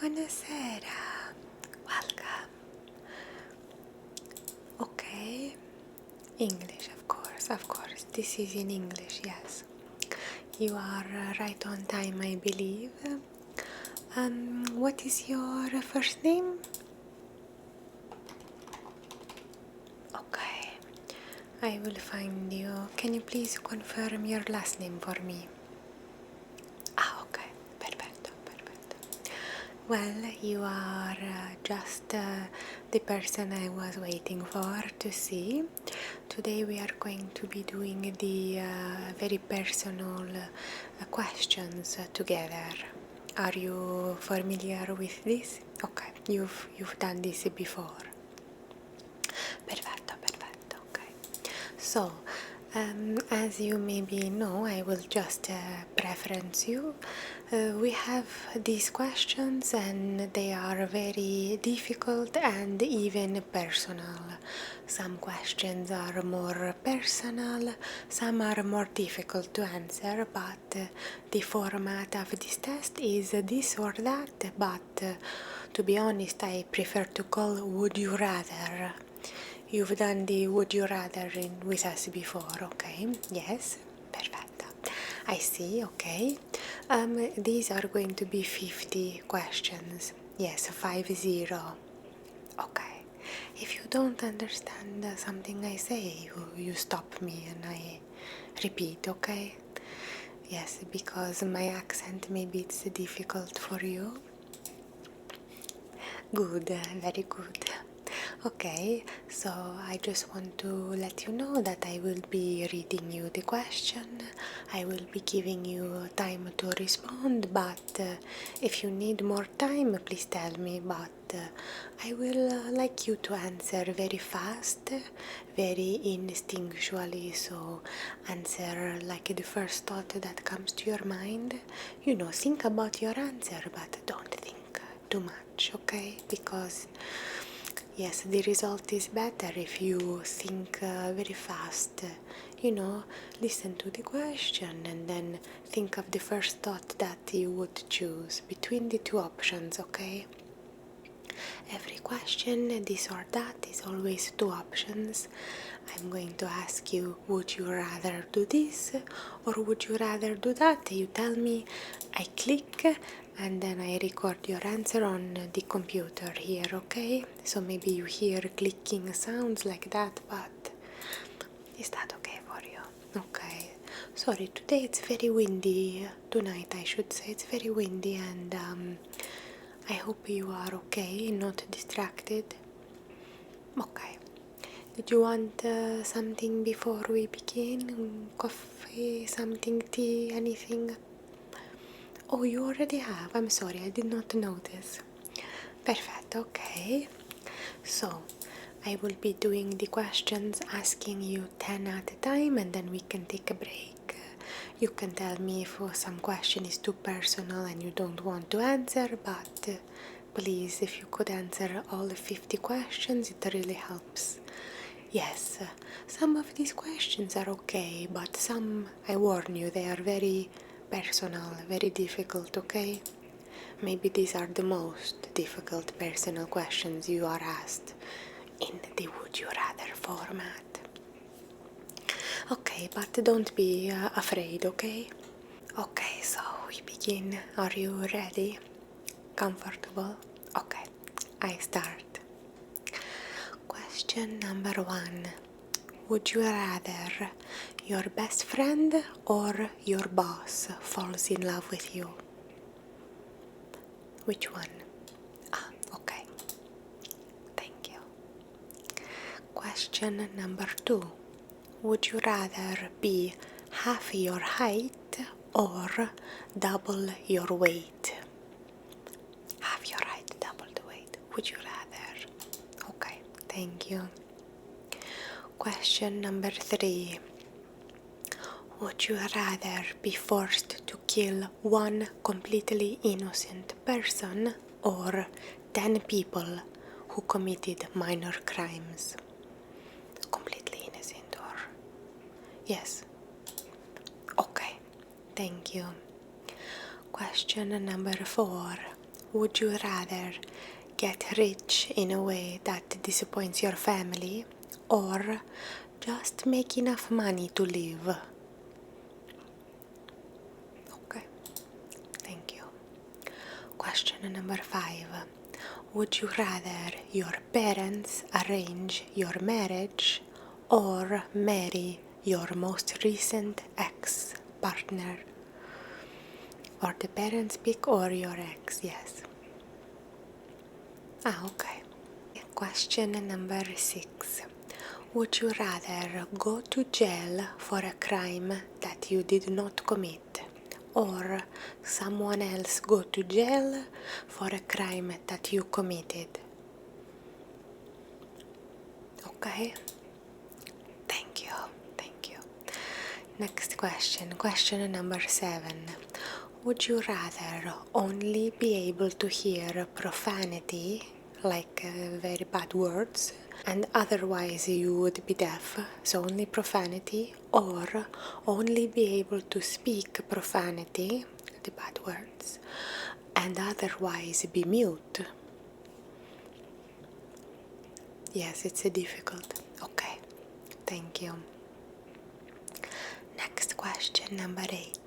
Buonasera. Welcome. Okay. English, of course, of course. This is in English, yes. You are right on time, I believe. What is your first name? Okay. I will find you. Can you please confirm your last name for me? Okay. Perfetto, perfetto. Well, you are just the person I was waiting for to see. Today we are going to be doing the very personal questions together. Are you familiar with this? Okay, you've done this before. Perfetto, perfetto. Okay. So, as you maybe know, I will just preference you. We have these questions and they are very difficult and even personal. Some questions are more personal, some are more difficult to answer, but the format of this test is this or that, but to be honest, I prefer to call Would You Rather. You've done the Would You Rather with us before, okay? Yes? Perfetto. I see, okay. These are going to be 50 questions. Yes, 50. Okay. If you don't understand something I say, you stop me and I repeat, okay? Yes, because my accent maybe it's difficult for you. Good, very good. Okay, so I just want to let you know that I will be reading you the question. I will be giving you time to respond, but if you need more time, please tell me. But I will like you to answer very fast, very instinctually. So answer like the first thought that comes to your mind. You know, think about your answer, but don't think too much, okay? Because yes, the result is better if you think very fast. You know, listen to the question and then think of the first thought that you would choose between the two options, okay? Every question, this or that, is always two options. I'm going to ask you, would you rather do this or would you rather do that? You tell me, I click and then I record your answer on the computer here, okay? So maybe you hear clicking sounds like that, but is that okay for you? Okay. Sorry, today it's very windy. Tonight I should say it's very windy and I hope you are okay, not distracted. Okay. Did you want something before we begin? Coffee, something, tea, anything? Oh, you already have. I'm sorry, I did not notice. Perfect, okay. So, I will be doing the questions, asking you 10 at a time, and then we can take a break. You can tell me if some question is too personal and you don't want to answer, but please, if you could answer all 50 questions, it really helps. Yes, some of these questions are okay, but some, I warn you, they are very personal, very difficult, okay? Maybe these are the most difficult personal questions you are asked in the Would You Rather format. Okay, but don't be afraid, okay? Okay, so we begin. Are you ready? Comfortable? Okay, I start. Question number 1. Would you rather your best friend or your boss falls in love with you? Which one? Okay. Thank you. Question number 2. Would you rather be half your height or double your weight? Half your height, double the weight. Would you rather? Okay, thank you. Question number 3. Would you rather be forced to kill one completely innocent person or 10 people who committed minor crimes? Completely innocent or... Yes. Okay, thank you. Question number 4. Would you rather get rich in a way that disappoints your family, or just make enough money to live? Okay, thank you. Question number 5. Would you rather your parents arrange your marriage or marry your most recent ex-partner? Or the parents pick or your ex, yes. Okay. Question number 6. Would you rather go to jail for a crime that you did not commit, or someone else go to jail for a crime that you committed? Okay. Thank you. Thank you. Next question. Question number 7. Would you rather only be able to hear profanity, like very bad words, and otherwise you would be deaf, so only profanity, or only be able to speak profanity, the bad words, and otherwise be mute? Yes, it's difficult. Okay, thank you. Next question, number 8.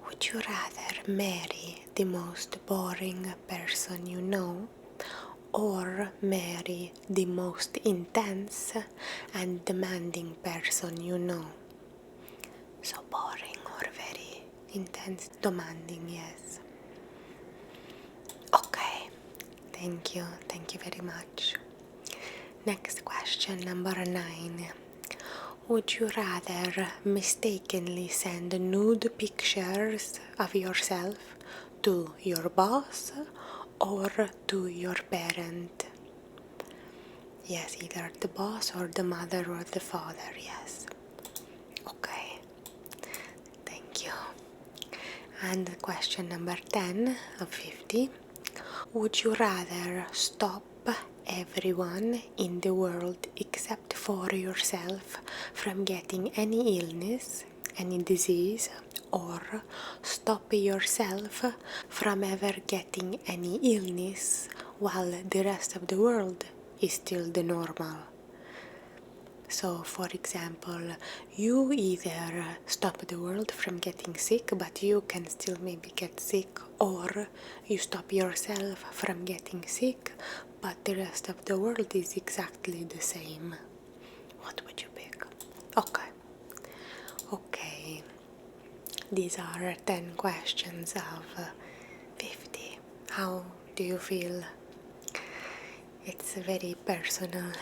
Would you rather marry the most boring person you know, or marry the most intense and demanding person you know? So boring or very intense, demanding, yes. Okay, thank you very much. Next question, number 9. Would you rather mistakenly send nude pictures of yourself to your boss or to your parent? Yes, either the boss or the mother or the father, yes. Okay, thank you. And question number 10 of 50. Would you rather stop everyone in the world except for yourself from getting any illness, any disease, or stop yourself from ever getting any illness while the rest of the world is still the normal? So, for example, you either stop the world from getting sick, but you can still maybe get sick, or you stop yourself from getting sick, but the rest of the world is exactly the same. What would you pick? Okay. These are 10 questions of 50. How do you feel? It's very personal.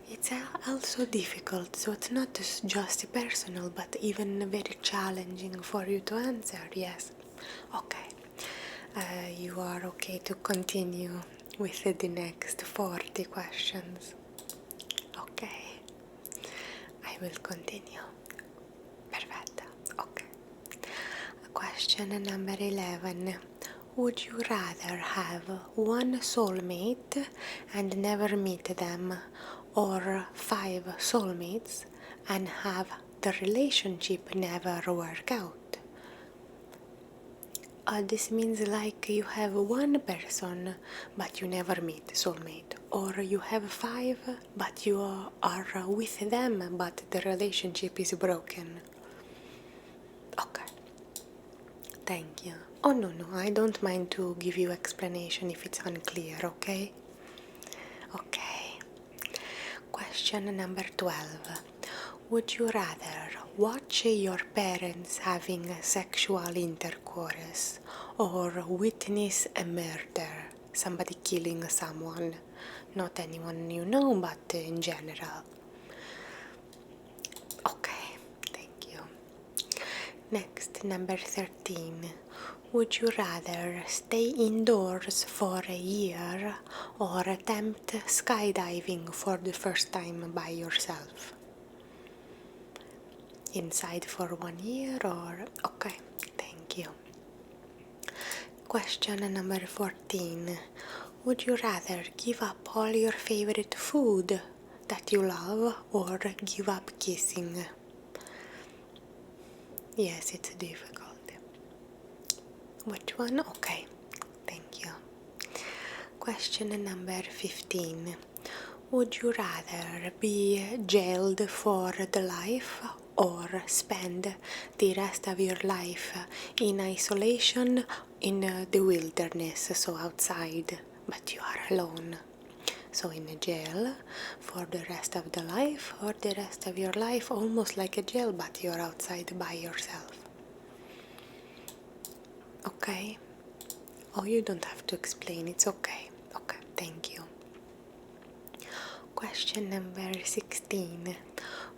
It's also difficult, so it's not just personal, but even very challenging for you to answer, yes. Okay, you are okay to continue with the next 40 questions. Okay, I will continue. Perfetto, okay. Question number 11. Would you rather have one soulmate and never meet them, or 5 soulmates and have the relationship never work out? This means like you have one person but you never meet soulmate, or you have 5 but you are with them but the relationship is broken. Okay, thank you. Oh no, I don't mind to give you explanation if it's unclear, okay? Okay. Question number 12. Would you rather watch your parents having sexual intercourse or witness a murder, somebody killing someone? Not anyone you know, but in general. Okay, thank you. Next, number 13. Would you rather stay indoors for a year or attempt skydiving for the first time by yourself? Inside for 1 year or... Okay, thank you. Question number 14. Would you rather give up all your favorite food that you love or give up kissing? Yes, it's difficult. Which one? Okay, thank you. Question number 15. Would you rather be jailed for the life or spend the rest of your life in isolation in the wilderness, so outside, but you are alone? So in a jail for the rest of the life, or the rest of your life almost like a jail but you're outside by yourself. Okay? Oh, you don't have to explain, it's okay. Okay, thank you. Question number 16.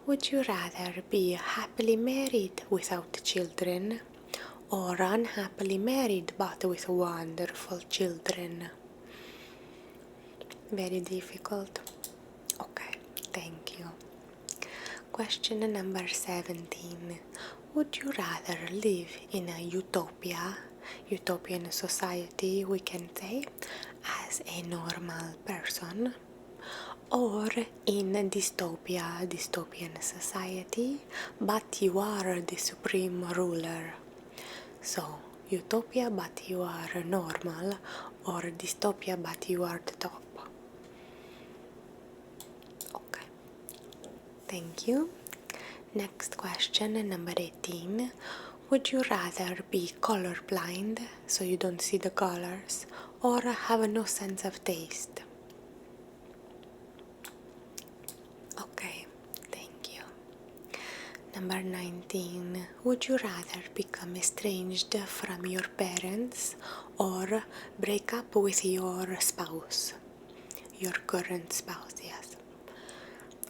Would you rather be happily married without children or unhappily married but with wonderful children? Very difficult. Okay, thank you. Question number 17. Would you rather live in a utopian society, we can say, as a normal person, or in a dystopian society, but you are the supreme ruler? So, utopia but you are normal, or dystopia but you are the top? Okay, thank you. Next question, number 18. Would you rather be colorblind, so you don't see the colors, or have no sense of taste? Okay, thank you. Number 19. Would you rather become estranged from your parents or break up with your spouse? Your current spouse, yes.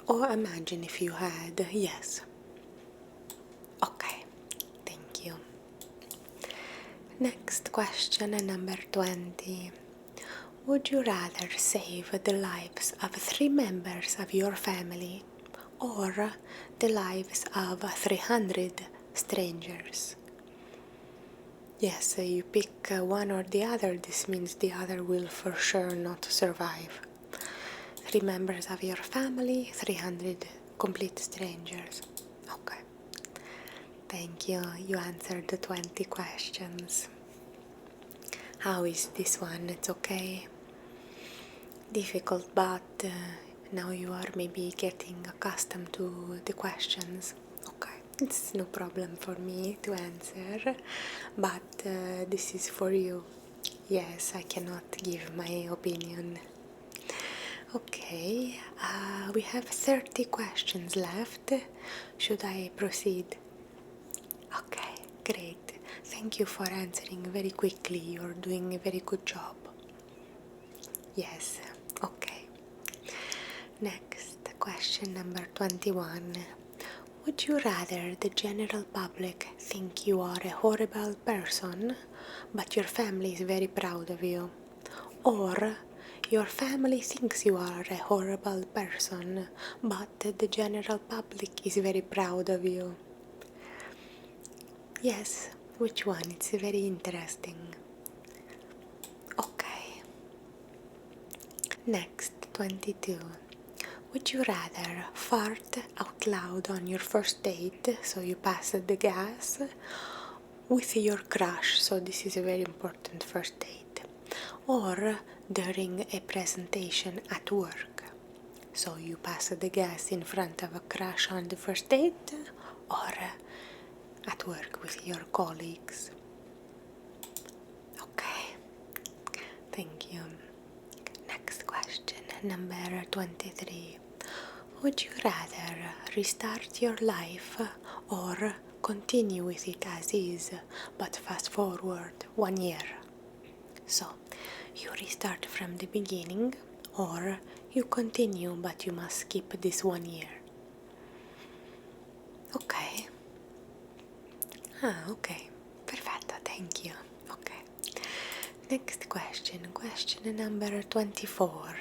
Or imagine if you had, yes. Okay, thank you. Next question, number 20. Would you rather save the lives of 3 members of your family or the lives of 300 strangers? Yes, you pick one or the other. This means the other will for sure not survive. 3 members of your family, 300 complete strangers. Okay. Thank you. You answered the 20 questions. How is this one? It's okay? Difficult, but now you are maybe getting accustomed to the questions. Okay, it's no problem for me to answer, but this is for you. Yes, I cannot give my opinion. Okay, we have 30 questions left. Should I proceed? Okay, great. Thank you for answering very quickly. You're doing a very good job. Yes, okay. Next, question number 21. Would you rather the general public think you are a horrible person, but your family is very proud of you? Or your family thinks you are a horrible person, but the general public is very proud of you? Yes, which one? It's very interesting. Okay. Next, 22. Would you rather fart out loud on your first date, so you pass the gas, with your crush, so this is a very important first date, or during a presentation at work, so you pass the gas in front of a crush on the first date, or at work with your colleagues? Okay, thank you. Next question, number 23. Would you rather restart your life or continue with it as is, but fast forward 1 year? So, you restart from the beginning, or you continue but you must skip this 1 year? Okay. Okay. Perfetto, thank you. Okay. Next question number 24.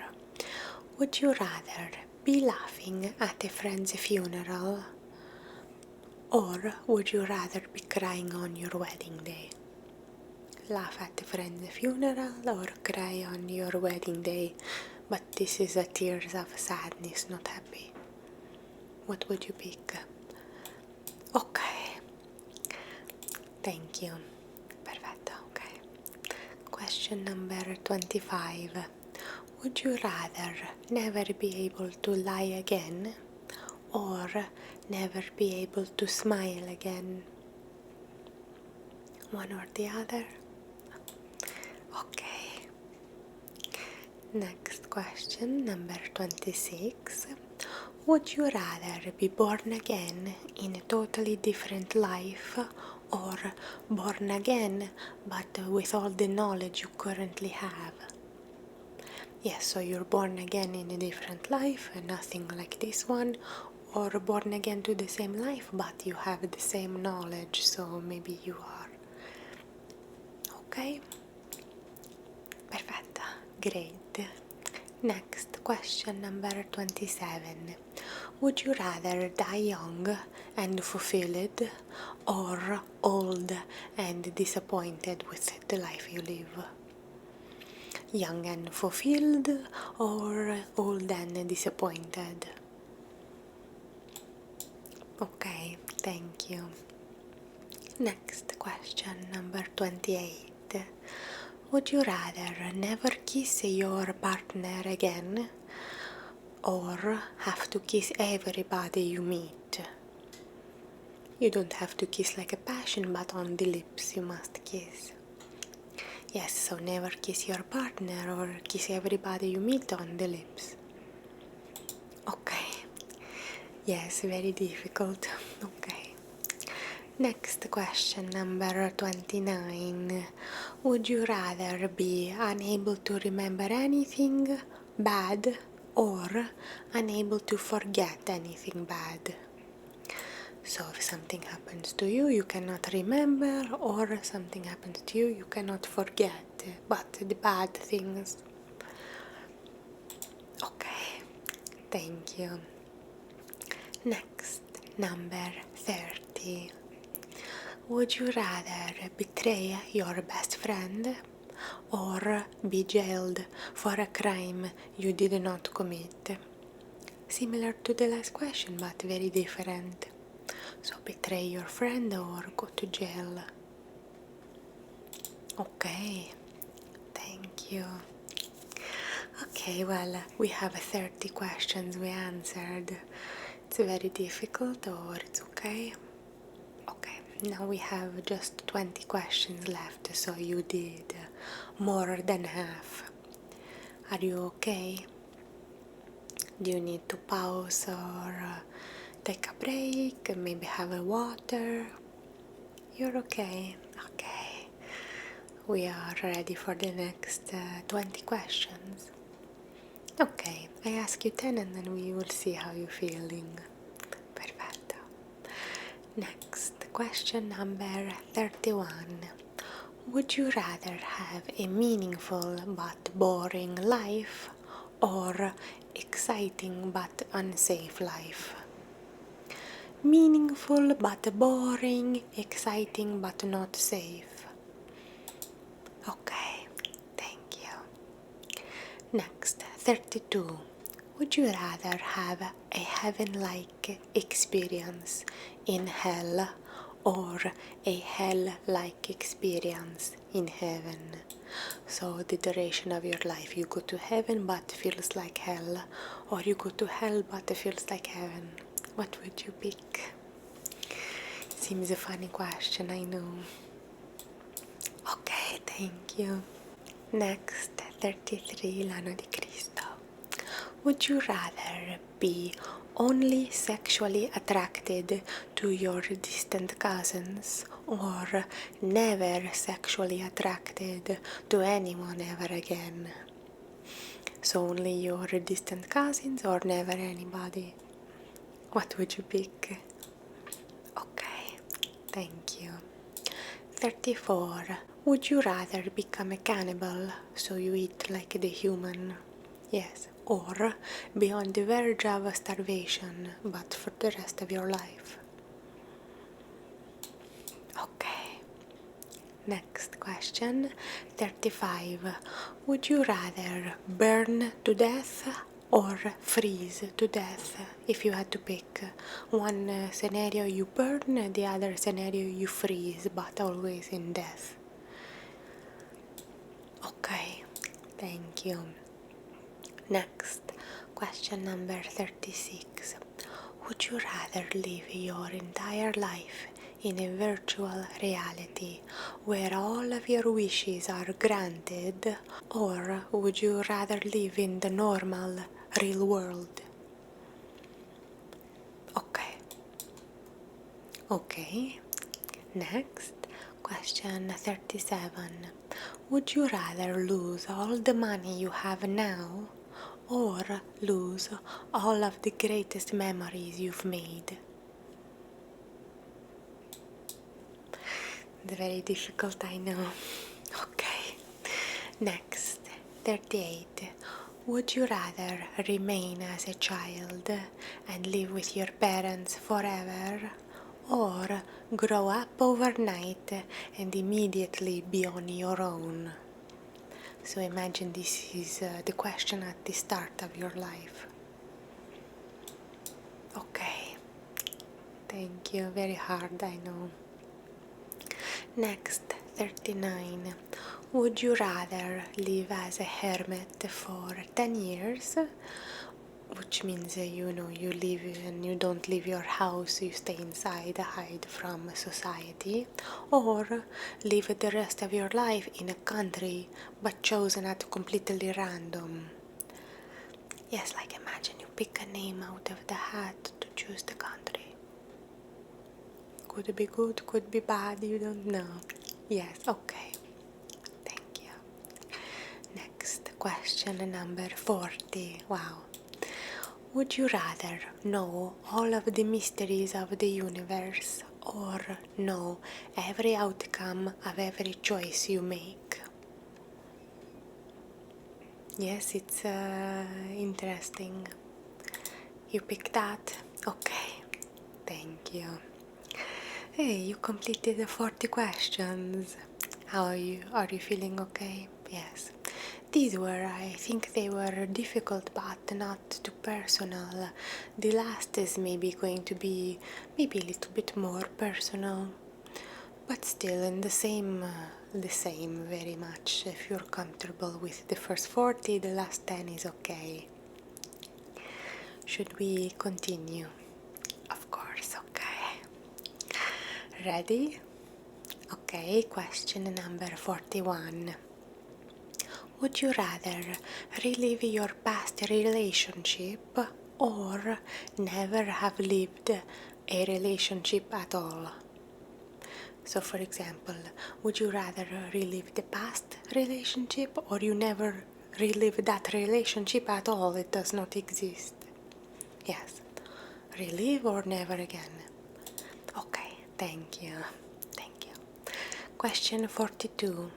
Would you rather be laughing at a friend's funeral, or would you rather be crying on your wedding day? Laugh at a friend's funeral or cry on your wedding day, but this is a tears of sadness, not happy. What would you pick? Okay. Thank you. Perfetto, okay. Question number 25. Would you rather never be able to lie again or never be able to smile again? One or the other? Okay. Next question, number 26. Would you rather be born again in a totally different life or born again but with all the knowledge you currently have? Yes, so you're born again in a different life, nothing like this one, or born again to the same life but you have the same knowledge, so maybe you are. Okay? Perfetta, great. Next question, number 27. Would you rather die young and fulfilled or old and disappointed with the life you live? Young and fulfilled or old and disappointed? Okay, thank you. Next question, number 28. Would you rather never kiss your partner again or have to kiss everybody you meet? You don't have to kiss like a passion, but on the lips you must kiss. Yes, so never kiss your partner or kiss everybody you meet on the lips. Okay. Yes, very difficult. Okay. Next question, number 29. Would you rather be unable to remember anything bad or unable to forget anything bad? So if something happens to you, you cannot remember, or something happens to you, you cannot forget, but the bad things. Okay, thank you. Next, number 30. Would you rather betray your best friend or be jailed for a crime you did not commit? Similar to the last question, but very different. So betray your friend or go to jail? Okay, thank you. Okay, well, we have 30 questions we answered. It's very difficult or it's okay? Okay, now we have just 20 questions left, so you did more than half. Are you okay? Do you need to pause or take a break, maybe have a water? You're okay? Okay. We are ready for the next 20 questions. Okay, I ask you 10 and then we will see how you're feeling. Perfetto. Next, question number 31. Would you rather have a meaningful but boring life or exciting but unsafe life? Meaningful but boring, exciting but not safe. Okay, thank you. Next, 32. Would you rather have a heaven-like experience in hell or a hell-like experience in heaven? So the duration of your life, you go to heaven but feels like hell, or you go to hell but it feels like heaven. What would you pick? Seems a funny question, I know. Okay, thank you. Next, 33, l'anno di Cristo. Would you rather be only sexually attracted to your distant cousins or never sexually attracted to anyone ever again? So only your distant cousins or never anybody? What would you pick? Okay, thank you. 34. Would you rather become a cannibal, so you eat like the human? Yes. Or be on the verge of starvation, but for the rest of your life? Okay. Next question. 35. Would you rather burn to death or freeze to death? If you had to pick one scenario you burn, the other scenario you freeze, but always in death. Okay, thank you. Next, question number 36. Would you rather live your entire life in a virtual reality where all of your wishes are granted, or would you rather live in the normal, real world? Okay. Next, question 37. Would you rather lose all the money you have now or lose all of the greatest memories you've made? It's very difficult, I know. Okay. Next, 38. Would you rather remain as a child and live with your parents forever, or grow up overnight and immediately be on your own? So imagine this is the question at the start of your life. Okay, thank you. Very hard, I know. Next, 39. Would you rather live as a hermit for 10 years, which means you live and you don't leave your house, you stay inside, hide from society, or live the rest of your life in a country but chosen at completely random? Yes, like imagine you pick a name out of the hat to choose the country. Could be good, could be bad, you don't know. Yes, okay. Thank you. Next, question number 40. Wow. Would you rather know all of the mysteries of the universe or know every outcome of every choice you make? Yes, it's interesting. You picked that? Okay. Thank you. Hey, you completed the 40 questions. How are you? Are you feeling okay? Yes. These were, I think they were difficult but not too personal. The last is maybe going to be maybe a little bit more personal, but still in the same very much. If you're comfortable with the first 40, the last 10 is okay. Should we continue? Of course, okay. Ready? Okay, question number 41. Would you rather relive your past relationship or never have lived a relationship at all? So, for example, would you rather relive the past relationship or you never relive that relationship at all? It does not exist. Yes. Relive or never again? Okay, thank you. Thank you. Question 42.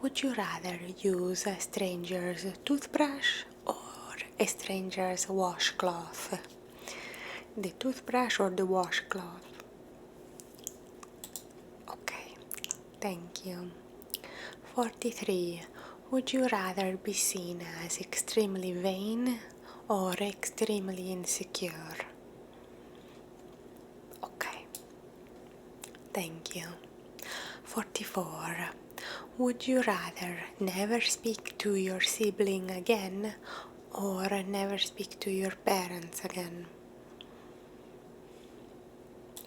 Would you rather use a stranger's toothbrush or a stranger's washcloth? The toothbrush or the washcloth? Okay, thank you. 43. Would you rather be seen as extremely vain or extremely insecure? Okay, thank you. 44. Would you rather never speak to your sibling again or never speak to your parents again?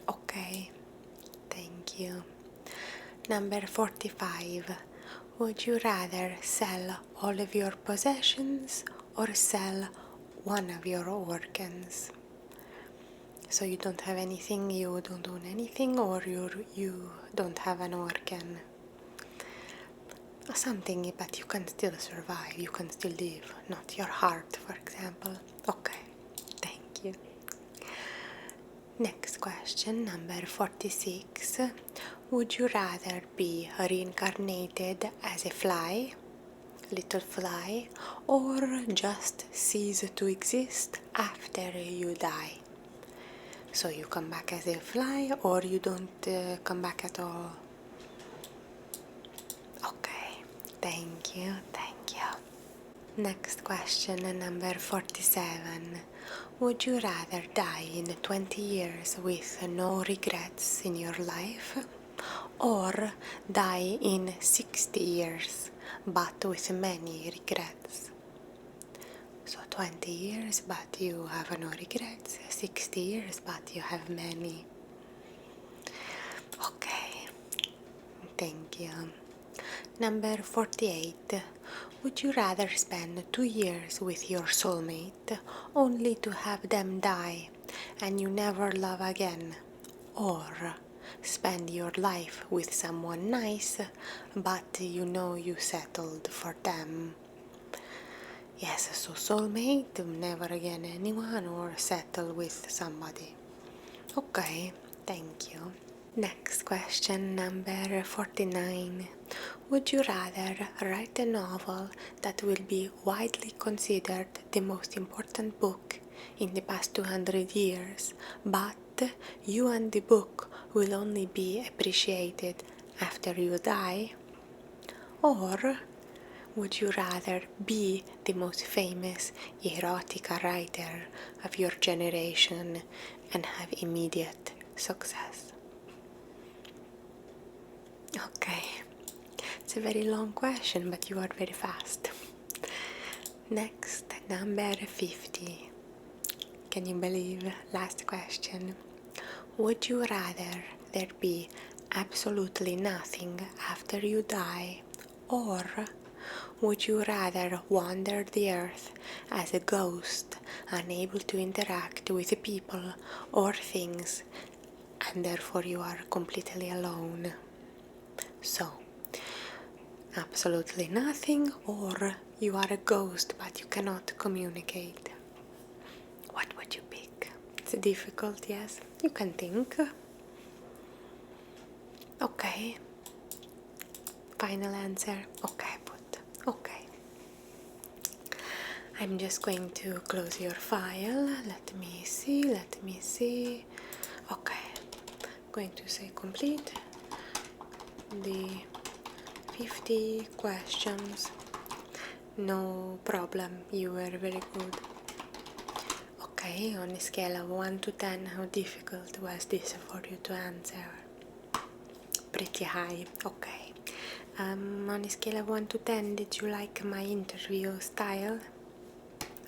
Okay, thank you. Number 45. Would you rather sell all of your possessions or sell one of your organs? So you don't have anything, you don't own anything, or you don't have an organ. Something, but you can still survive, you can still live, not your heart, for example. Okay, thank you. Next question, number 46. Would you rather be reincarnated as a fly, little fly, or just cease to exist after you die? So you come back as a fly or you don't come back at all? Okay, thank you, thank you. Next question, number 47. Would you rather die in 20 years with no regrets in your life or die in 60 years but with many regrets? So 20 years, but you have no regrets. 60 years, but you have many. Okay, thank you. Number 48. Would you rather spend 2 years with your soulmate only to have them die and you never love again? Or spend your life with someone nice but you know you settled for them? Yes, so soulmate, never again anyone, or settle with somebody. Okay, thank you. Next question, number 49. Would you rather write a novel that will be widely considered the most important book in the past 200 years, but you and the book will only be appreciated after you die? Or would you rather be the most famous erotica writer of your generation and have immediate success? Okay, it's a very long question, but you are very fast. Next, number 50. Can you believe? Last question. Would you rather there be absolutely nothing after you die, or would you rather wander the earth as a ghost, unable to interact with people or things, and therefore you are completely alone? So, absolutely nothing, or you are a ghost but you cannot communicate. What would you pick? It's difficult, yes? You can think. Okay. Final answer. Okay, okay. I'm just going to close your file. Let me see. Okay. I'm going to say complete the 50 questions. No problem, you were very good. Okay, on a scale of 1 to 10, how difficult was this for you to answer? Pretty high, okay. On a scale of 1 to 10, did you like my interview style?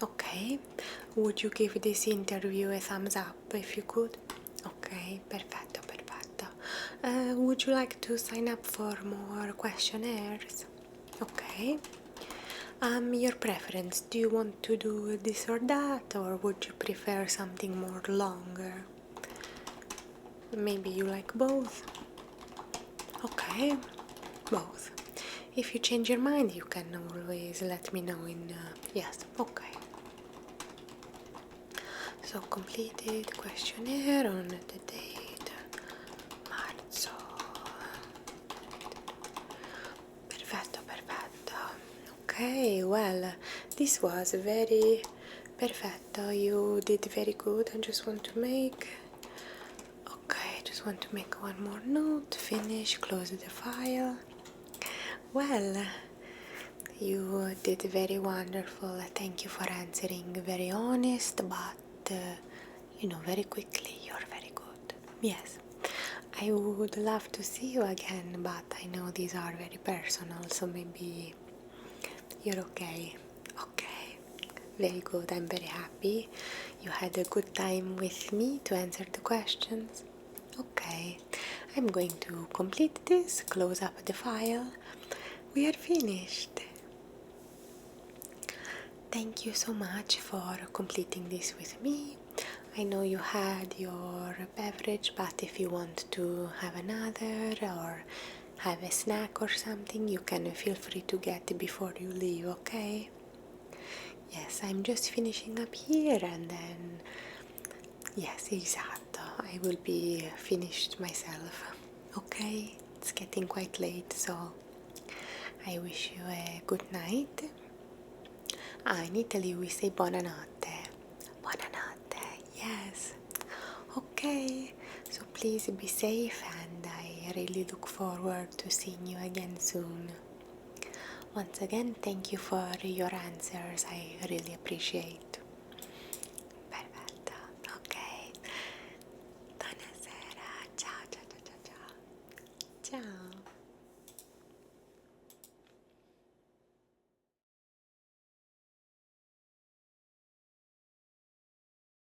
Okay. Would you give this interview a thumbs up if you could? Okay, perfetto. Would you like to sign up for more questionnaires? Okay. Your preference, do you want to do this or that, or would you prefer something more longer? Maybe you like both? Okay, both. If you change your mind, you can always let me know in yes, okay. So completed questionnaire on the date marzo. Perfetto. Okay, well, this was very perfetto. You did very good. I just want to make one more note, finish, close the file. Well, you did very wonderful. Thank you for answering very honest, but very quickly. You're very good. Yes, I would love to see you again, but I know these are very personal, so maybe you're okay. Okay, very good. I'm very happy you had a good time with me to answer the questions. Okay, I'm going to complete this, close up the file. We are finished. Thank you so much for completing this with me. I know you had your beverage, but if you want to have another or have a snack or something, you can feel free to get it before you leave, okay? Yes, I'm just finishing up here and then, yes, esatto, I will be finished myself, okay? It's getting quite late, so I wish you a good night. In Italy we say buonanotte. Buonanotte, yes. Okay, so please be safe and I really look forward to seeing you again soon. Once again, thank you for your answers. I really appreciate.